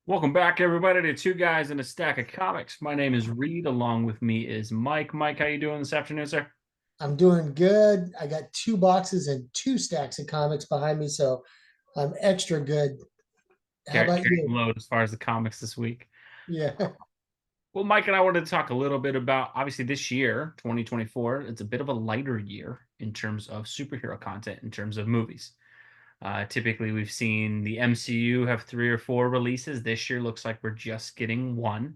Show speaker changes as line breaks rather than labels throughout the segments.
Welcome back, everybody, to Two Guys and a Stack of Comics. My name is Reed. Along with me is Mike. Mike, how you doing this afternoon, sir?
I'm doing good. I got two boxes and two stacks of comics behind me, so I'm extra good. How about
Carrying
you?
load as far as the comics this week.
Yeah.
Well, Mike and I wanted to talk a little bit about obviously this year, 2024. It's a bit of a lighter year in terms of superhero content, in terms of movies. Typically, we've seen the MCU have 3 or 4 releases. This year looks like we're just getting one.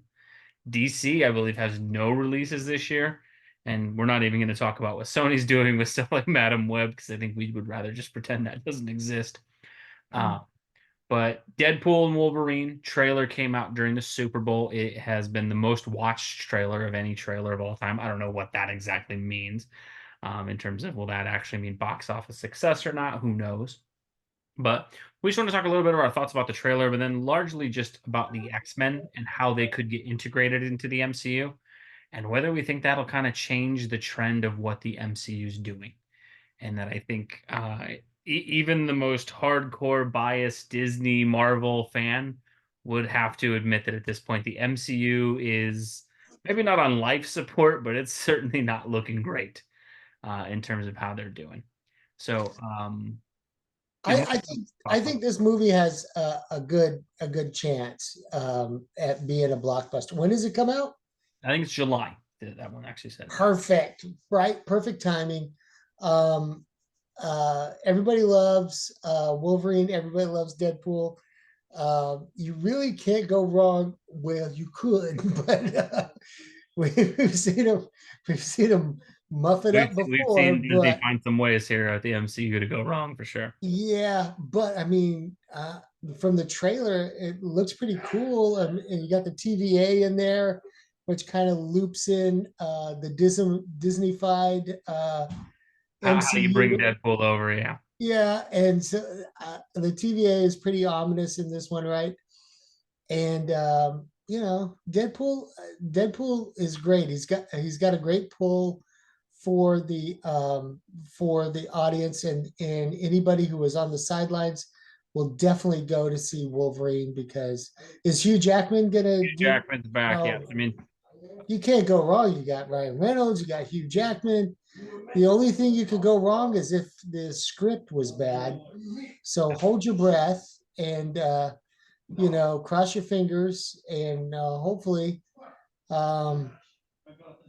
DC, I believe, has no releases this year. And we're not even going to talk about what Sony's doing with stuff like Madam Web because I think we would rather just pretend that doesn't exist. Uh, but Deadpool and Wolverine trailer came out during the Super Bowl. It has been the most watched trailer of any trailer of all time. I don't know what that exactly means in terms of will that actually mean box office success or not? Who knows? But we just want to talk a little bit of our thoughts about the trailer, but then largely just about the X-Men and how they could get integrated into the MCU and whether we think that'll kind of change the trend of what the MCU is doing. And that I think even the most hardcore biased Disney Marvel fan would have to admit that at this point, the MCU is maybe not on life support, but it's certainly not looking great in terms of how they're doing. So,
I, I think I think this movie has a good chance at being a blockbuster. When does it come out?
I think it's July. That one actually said.
Perfect, right? Perfect timing. Um, Everybody loves Wolverine. Everybody loves Deadpool. You really can't go wrong. Well, you could, but we've seen them. We've seen them muff it up
We've
before.
seen Disney
But
find some ways here at the MCU to go wrong for sure.
yeah, but I mean, from the trailer, it looks pretty cool, and you got the TVA in there, which kind of loops in the Disneyfied
How do you bring
MCU.
Deadpool over? Yeah,
Yeah, and so the TVA is pretty ominous in this one, right? And Deadpool is great. He's got a great pull for the audience, and anybody who was on the sidelines will definitely go to see Wolverine because is Hugh Jackman gonna
Hugh
do?
Jackman's back. Yes,
Oh,
I mean,
you can't go wrong. You got Ryan Reynolds, you got Hugh Jackman. The only thing you could go wrong is if the script was bad. So hold your breath and cross your fingers, and um,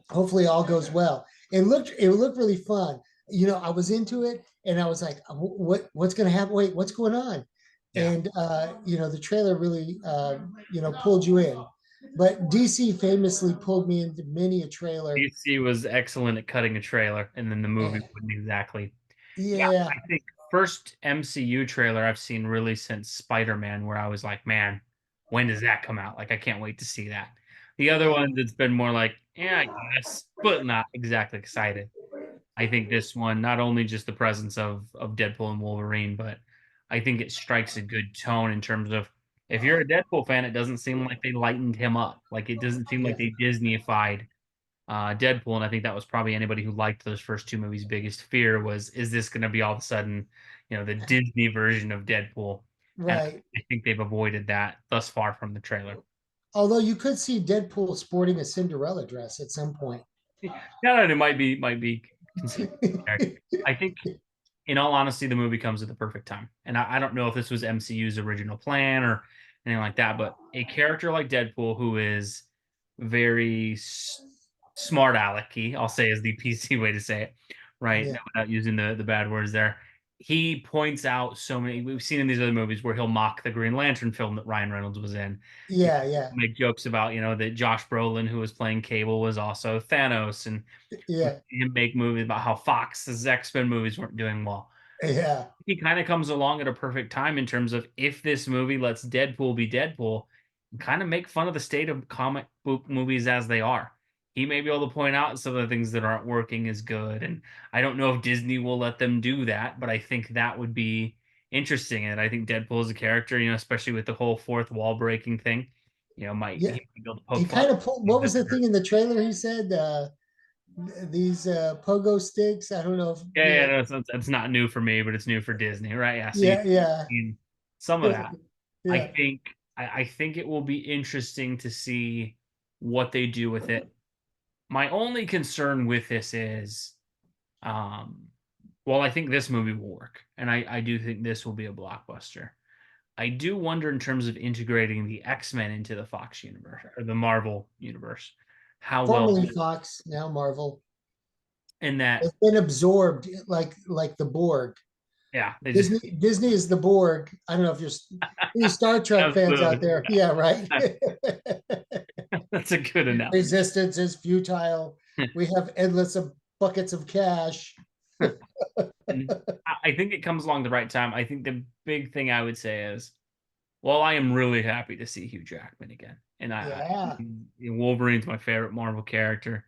hopefully all goes well. It looked really fun. I was into it, and I was like, what's going to happen? Wait, what's going on?
yeah.
And the trailer really pulled you in. But DC famously pulled me into many a trailer.
DC was excellent at cutting a trailer, and then the movie
Eh,
wouldn't exactly. Yeah,
yeah,
I think first MCU trailer I've seen really since Spider-Man, where I was like, man, when does that come out? Like, I can't wait to see that. The other ones, it's been more like, yeah, I guess, but not exactly excited. I think this one, not only just the presence of Deadpool and Wolverine, but I think it strikes a good tone in terms of if you're a Deadpool fan, it doesn't seem like they lightened him up. Like it doesn't seem like
yeah,
they Disneyfied Deadpool, and I think that was probably anybody who liked those first two movies' biggest fear was, is this going to be all of a sudden, the Disney version of Deadpool? And
right.
I think they've avoided that thus far from the trailer.
Although you could see Deadpool sporting a Cinderella dress at some point.
Yeah, it might be considered. I think in all honesty, the movie comes at the perfect time. And I don't know if this was MCU's original plan or anything like that, but a character like Deadpool, who is very smart alecky, I'll say is the PC way to say it, right?
Yeah,
Without using the bad words there. He points out so many, we've seen in these other movies where he'll mock the Green Lantern film that Ryan Reynolds was in.
yeah, yeah,
Make jokes about, that Josh Brolin, who was playing Cable, was also Thanos, and
yeah,
him make movies about how Fox's X-Men movies weren't doing well.
yeah.
He kind of comes along at a perfect time in terms of if this movie lets Deadpool be Deadpool and kind of make fun of the state of comic book movies as they are. He may be able to point out some of the things that aren't working as good. And I don't know if Disney will let them do that, but I think that would be interesting. And I think Deadpool is a character, especially with the whole fourth wall breaking thing, might
Yeah,
he might be able to
he
poke fun
kind
at
of pulled.
things
What
that
was the thing in the trailer? He said these pogo sticks. I don't know if
yeah, yeah, no, it's not new for me, but it's new for Disney, right? Yeah. So
yeah, yeah,
seen some of that. I
yeah,
think I think it will be interesting to see what they do with it. My only concern with this is, um, well, I think this movie will work, and I do think this will be a blockbuster. I do wonder in terms of integrating the X-Men into the Fox universe or the Marvel universe, how well
Formerly Fox, now Marvel.
in that,
It's been absorbed like the Borg.
yeah, they just
Disney is the Borg. I don't know if you're any Star Trek fans out
absolutely.
there. Yeah, right.
That's a good analogy.
Resistance is futile. We have endless of buckets of cash.
And I think it comes along the right time. I think the big thing I would say is, well, I am really happy to see Hugh Jackman again, and
Yeah,
Wolverine's my favorite Marvel character.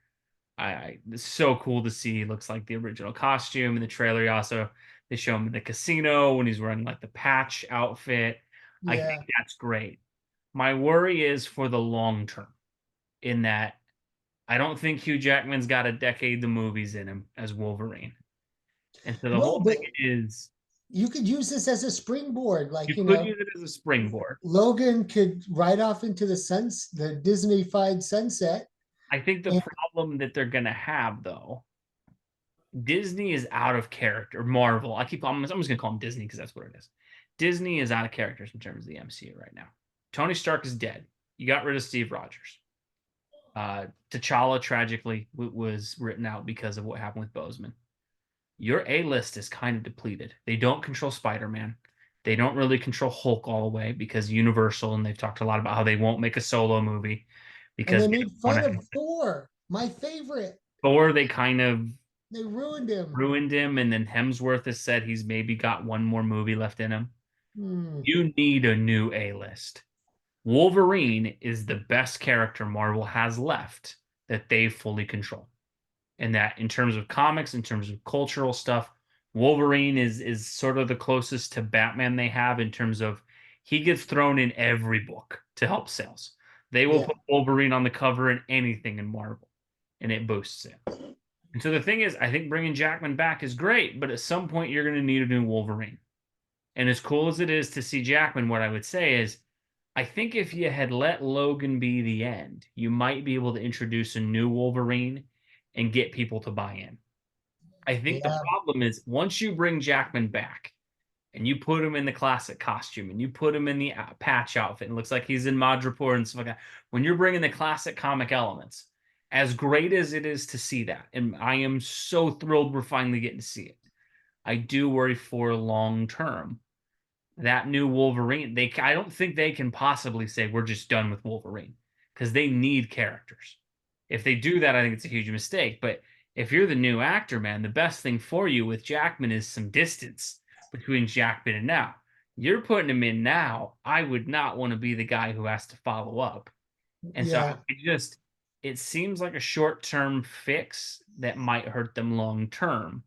It's so cool to see. He looks like the original costume in the trailer. He also they show him in the casino when he's wearing like the patch outfit. I think
yeah.
that's great. My worry is for the long term, in that I don't think Hugh Jackman's got a decade of movies in him as Wolverine. And so the
No,
whole
but
thing is
you could use this as a springboard.
you
Like,
could use it as a springboard.
Logan could ride off into the Disney-fied sunset.
I think the
And,
problem that they're gonna have though, Disney is out of character. Marvel. I'm just gonna call them Disney because that's what it is. Disney is out of characters in terms of the MCU right now. Tony Stark is dead. You got rid of Steve Rogers. T'Challa tragically was written out because of what happened with Bozeman. Your A list is kind of depleted. They don't control Spider Man. They don't really control Hulk all the way because Universal, and they've talked a lot about how they won't make a solo movie
and
because
they
they
made
don't want
fun
to.
of Thor, my favorite.
Thor, they kind of
They ruined him.
ruined him, and then Hemsworth has said he's maybe got one more movie left in him.
Hmm.
You need a new A list. Wolverine is the best character Marvel has left that they fully control. And that in terms of comics, in terms of cultural stuff, Wolverine is sort of the closest to Batman they have in terms of he gets thrown in every book to help sales. They will
Yeah,
put Wolverine on the cover in anything in Marvel, and it boosts it. And so the thing is, I think bringing Jackman back is great, but at some point you're going to need a new Wolverine. And as cool as it is to see Jackman, what I would say is, I think if you had let Logan be the end, you might be able to introduce a new Wolverine and get people to buy in. I think the
yeah.
problem is once you bring Jackman back and you put him in the classic costume and you put him in the patch outfit and it looks like he's in Madripoor and stuff like that, when you're bringing the classic comic elements, as great as it is to see that, and I am so thrilled we're finally getting to see it, I do worry for long term that new Wolverine, I don't think they can possibly say we're just done with Wolverine because they need characters. If they do that, I think it's a huge mistake. But if you're the new actor, man, the best thing for you with Jackman is some distance between Jackman and now. You're putting him in now. I would not want to be the guy who has to follow up. And so
Yeah,
it seems like a short-term fix that might hurt them long term.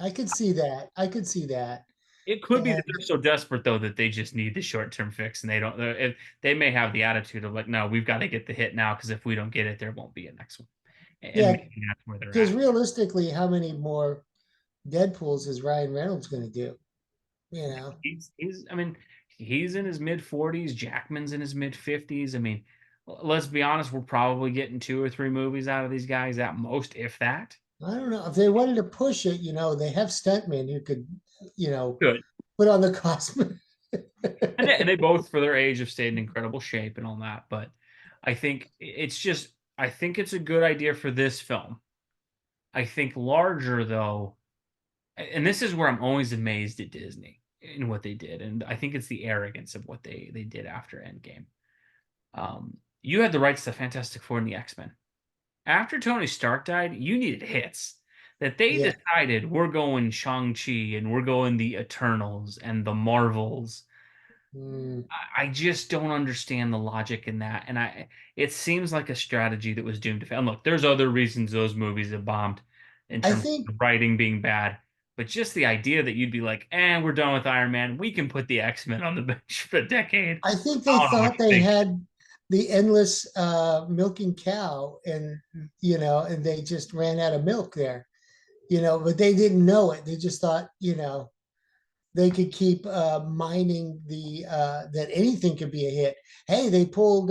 I could see that. I could see that.
It could be that
And
they're so desperate though that they just need the short term fix, and they don't. If they may have the attitude of like, no, we've got to get the hit now because if we don't get it, there won't be a next one, and
yeah,
maybe that's where they're
because
at.
realistically, how many more Deadpools is Ryan Reynolds going to do? You know,
I mean, he's in his mid 40s. Jackman's in his mid 50s. I mean, let's be honest, we're probably getting 2 or 3 movies out of these guys at most, if that.
I don't know if they wanted to push it. They have stuntmen who could, you know,
Good.
put on the costume.
And they both, for their age, have stayed in incredible shape and all that. But I think it's just, I think it's a good idea for this film. I think larger though, and this is where I'm always amazed at Disney and what they did, and I think it's the arrogance of what they did after Endgame. You had the rights to Fantastic Four and the X-Men. After Tony Stark died, you needed hits. That they
Yeah,
decided we're going Shang-Chi and we're going the Eternals and the Marvels.
mm.
I just don't understand the logic in that. And it seems like a strategy that was doomed to fail. And look, there's other reasons those movies have bombed in
I
terms
think
of the writing being bad. But just the idea that you'd be like, we're done with Iron Man. We can put the X-Men on the bench for a decade.
I think
I
they
don't know what
thought
you
they
think.
had the endless milking cow, and and they just ran out of milk there. But they didn't know it. They just thought. they could keep mining the that anything could be a hit. Hey, they pulled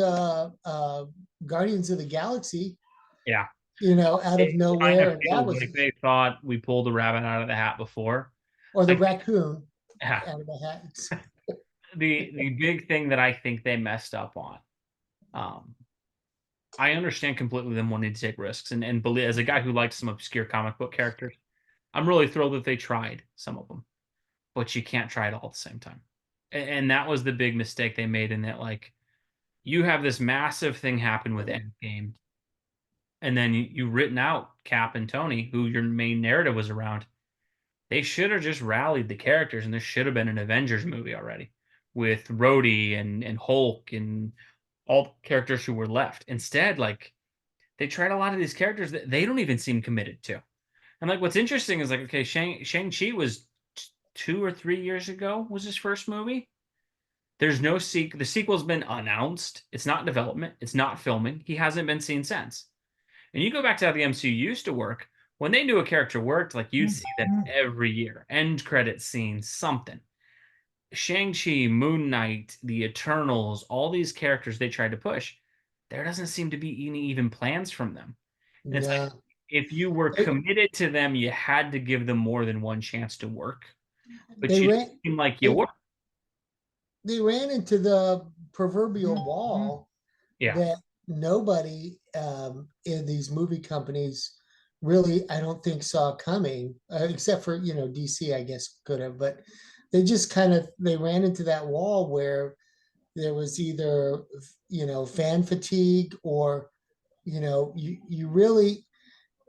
Guardians of the Galaxy,
Yeah.
out of
It kind
nowhere,
of
and that
feels
was,
like they thought we pulled the rabbit out of the hat before.
or the
I
raccoon
yeah,
out of the hat.
the big thing that I think they messed up on. Um, I understand completely them wanting to take risks and believe as a guy who likes some obscure comic book characters, I'm really thrilled that they tried some of them, but you can't try it all at the same time. And that was the big mistake they made in that like you have this massive thing happen with Endgame, and then you written out Cap and Tony, who your main narrative was around. They should have just rallied the characters, and there should have been an Avengers movie already with Rhodey and Hulk and all the characters who were left. Instead, like they tried a lot of these characters that they don't even seem committed to. And like what's interesting is like, okay, Shang-Chi was 2 or 3 years ago was his first movie. There's no sequel. The sequel's been announced. It's not in development. It's not filming. He hasn't been seen since. And you go back to how the MCU used to work. When they knew a character worked, like you'd see that every year. End credit scene, something. Shang-Chi, Moon Knight, the Eternals, all these characters they tried to push, there doesn't seem to be any even plans from them. And it's like
No,
if you were
they,
committed to them, you had to give them more than one chance to work. But
they
you
ran
seem like you
they,
were.
they ran into the proverbial wall
Yeah.
that nobody in these movie companies really, I don't think, saw coming, except for DC, I guess could have, but they ran into that wall where there was either fan fatigue, or you really,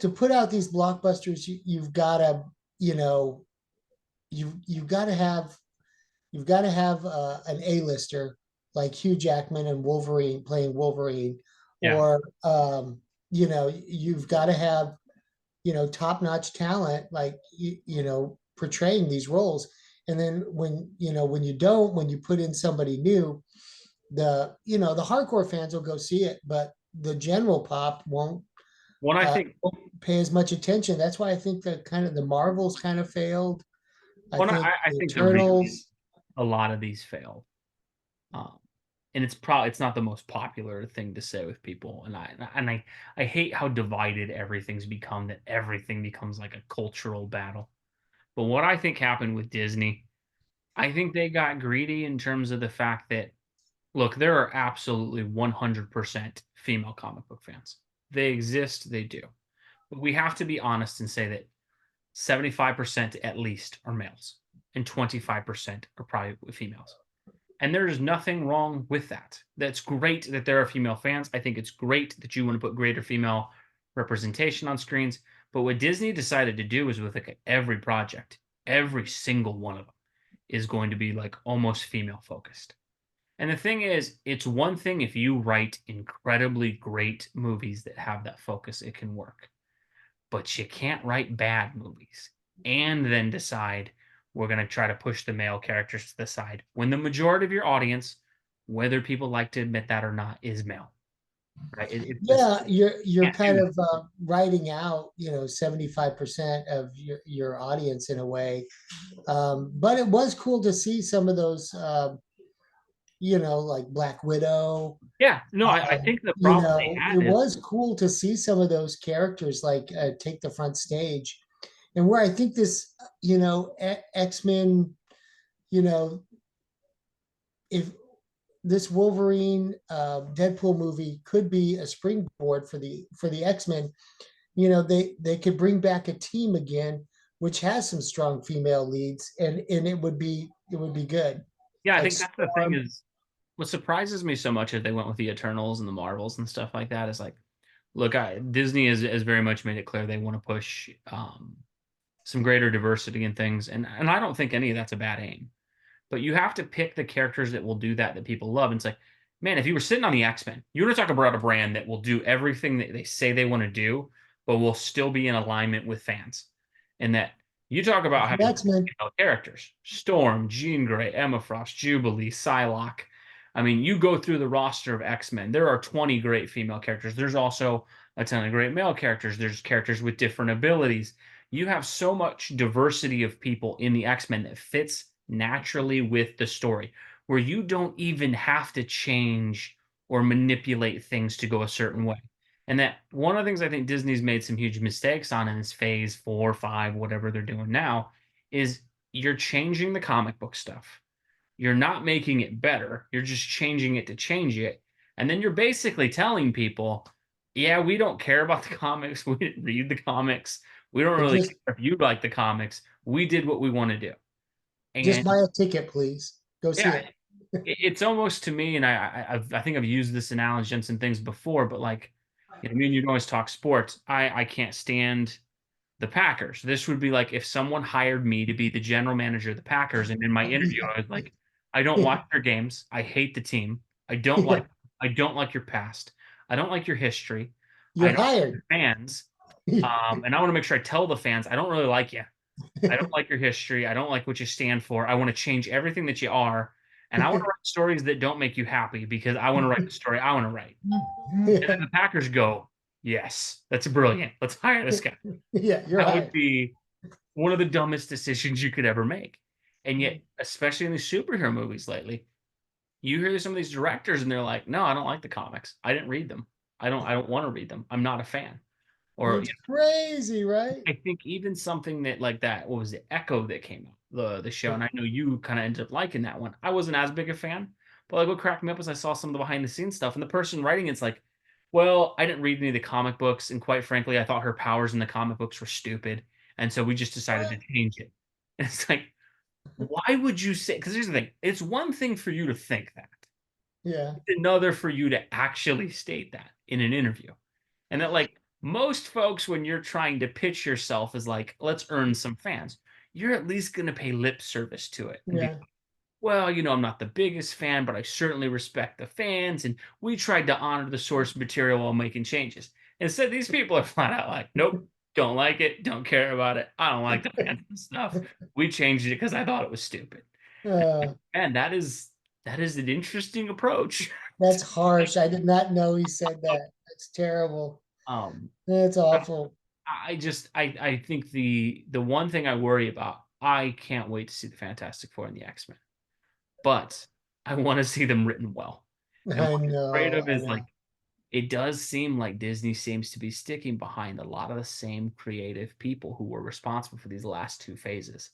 to put out these blockbusters, you've got to, you know you've got to have an A-lister like Hugh Jackman and Wolverine playing Wolverine,
Yeah.
or you've got to have top-notch talent like portraying these roles. And then when you put in somebody new, the hardcore fans will go see it, but the general pop
What I
uh,
think
won't pay as much attention. That's why I think that kind of the Marvels kind of failed. I
Well,
think
I
the
think the reason
Eternals.
a lot of these failed, um, and it's not the most popular thing to say with people, and I hate how divided everything's become. That everything becomes like a cultural battle. But what I think happened with Disney, I think they got greedy in terms of the fact that look, there are absolutely 100% female comic book fans. They exist, they do. But we have to be honest and say that 75% at least are males and 25% are probably females. And there's nothing wrong with that. That's great that there are female fans. I think it's great that you want to put greater female representation on screens. But what Disney decided to do is with like every project, every single one of them is going to be like almost female focused. And the thing is, it's one thing if you write incredibly great movies that have that focus, it can work. But you can't write bad movies and then decide we're going to try to push the male characters to the side when the majority of your audience, whether people like to admit that or not, is male. Right? It's just
Yeah, you're
can't do
kind
that.
of writing out 75% of your audience in a way. But it was cool to see some of those, like Black Widow.
Yeah, no, I think the problem they
It
had is
was cool to see some of those characters like take the front stage. And where I think this, X-Men, you know, if this Wolverine Deadpool movie could be a springboard for the X-Men, they could bring back a team again which has some strong female leads, and it would be good.
yeah, I
Like
think that's the thing
Storm.
is what surprises me so much is they went with the Eternals and the Marvels and stuff like that is like, look, Disney has very much made it clear they want to push some greater diversity in things, and I don't think any of that's a bad aim. But you have to pick the characters that will do that that people love. And it's like, man, if you were sitting on the X-Men, you want to talk about a brand that will do everything that they say they want to do, but will still be in alignment with fans. And that you talk about
The
having
X-Men.
characters: Storm, Jean Grey, Emma Frost, Jubilee, Psylocke. I mean, you go through the roster of X-Men. There are 20 great female characters. There's also a ton of great male characters. There's characters with different abilities. You have so much diversity of people in the X-Men that fits naturally with the story, where you don't even have to change or manipulate things to go a certain way. And that one of the things I think Disney's made some huge mistakes on in this phase 4, 5, whatever they're doing now, is you're changing the comic book stuff. You're not making it better. You're just changing it to change it. And then you're basically telling people, yeah, we don't care about the comics. We didn't read the comics. We don't
But
really
just
care if you like the comics. We did what we want to do.
just
And
buy a ticket, please. Go see
yeah,
it.
it's almost to me, and I think I've used this analogy on some things before, but like, me and you always talk sports. I can't stand the Packers. This would be like if someone hired me to be the general manager of the Packers, and in my interview, I was like, I don't watch their games. I hate the team. I don't like
Yeah,
I don't like your past. I don't like your history. I
you're
don't like
hired.
your fans. And I want to make sure I tell the fans I don't really like you. I don't like your history. I don't like what you stand for. I want to change everything that you are. And I want to write stories that don't make you happy because I want to write the story I want to write. And then
Yeah,
the Packers go, yes, that's brilliant. Let's hire this guy.
yeah, you're
That would
hired.
be one of the dumbest decisions you could ever make. And yet, especially in these superhero movies lately, you hear some of these directors and they're like, "No, I don't like the comics. I didn't read them. I don't want to read them. I'm not a fan." Or
It's crazy, right?
I think even something that like that, what was it, Echo that came out, the show, and I know you kind of ended up liking that one. I wasn't as big a fan, but like what cracked me up was I saw some of the behind the scenes stuff, and the person writing it's like, well, I didn't read any of the comic books, and quite frankly, I thought her powers in the comic books were stupid, and so we just decided to
What?
change it. And it's like, why would you say? Because here's the thing: it's one thing for you to think that,
Yeah.
it's another for you to actually state that in an interview. And that like most folks, when you're trying to pitch yourself as like, let's earn some fans, you're at least going to pay lip service to it and be,
Yeah.
well, I'm not the biggest fan, but I certainly respect the fans. And we tried to honor the source material while making changes. Instead, these people are flat out like, nope, don't like it, don't care about it. I don't like the fans and stuff. We changed it because I thought it was stupid.
Uh,
And that is an interesting approach.
that's harsh. I did not know he said that. That's terrible.
um,
That's awful.
I think the one thing I worry about, I can't wait to see the Fantastic Four and the X-Men, but I want to see them written well. And
I
what I'm afraid
know.
of
I
is like
know.
it does seem like Disney seems to be sticking behind a lot of the same creative people who were responsible for these last two phases.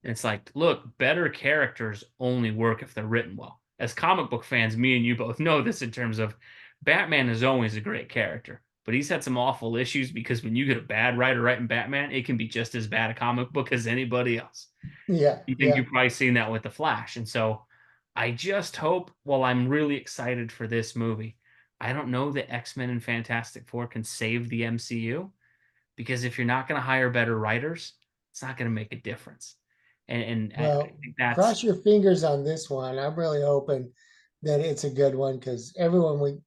And it's like, look, better characters only work if they're written well. As comic book fans, me and you both know this in terms of Batman is always a great character, but he's had some awful issues because when you get a bad writer writing Batman, it can be just as bad a comic book as anybody else.
Yeah.
You think
Yeah.
you've probably seen that with The Flash. And so I just hope, while I'm really excited for this movie, I don't know that X-Men and Fantastic Four can save the MCU because if you're not going to hire better writers, it's not going to make a difference. And I
Well,
think that's
cross your fingers on this one. I'm really hoping that it's a good one because everyone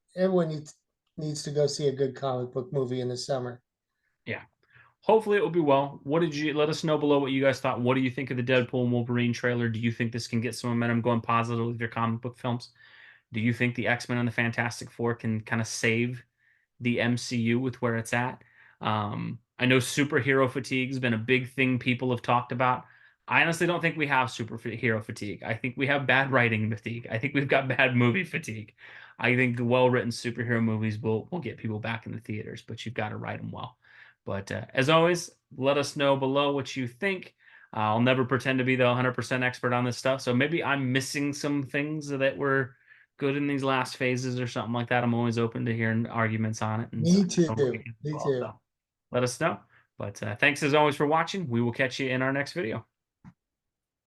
needs to go see a good comic book movie in the summer.
yeah. Hopefully it will be well. What did you let us know below what you guys thought? What do you think of the Deadpool and Wolverine trailer? Do you think this can get some momentum going positive with your comic book films? Do you think the X-Men and the Fantastic Four can kind of save the MCU with where it's at? I know superhero fatigue has been a big thing people have talked about. I honestly don't think we have superhero fatigue. I think we have bad writing fatigue. I think we've got bad movie fatigue. I think well-written superhero movies will get people back in the theaters, but you've got to write them well. But as always, let us know below what you think. I'll never pretend to be the 100% expert on this stuff, so maybe I'm missing some things that were good in these last phases or something like that. I'm always open to hearing arguments on it and
Me
some
too.
opinions as
Me
well.
too.
So let us know. But thanks as always for watching. We will catch you in our next video.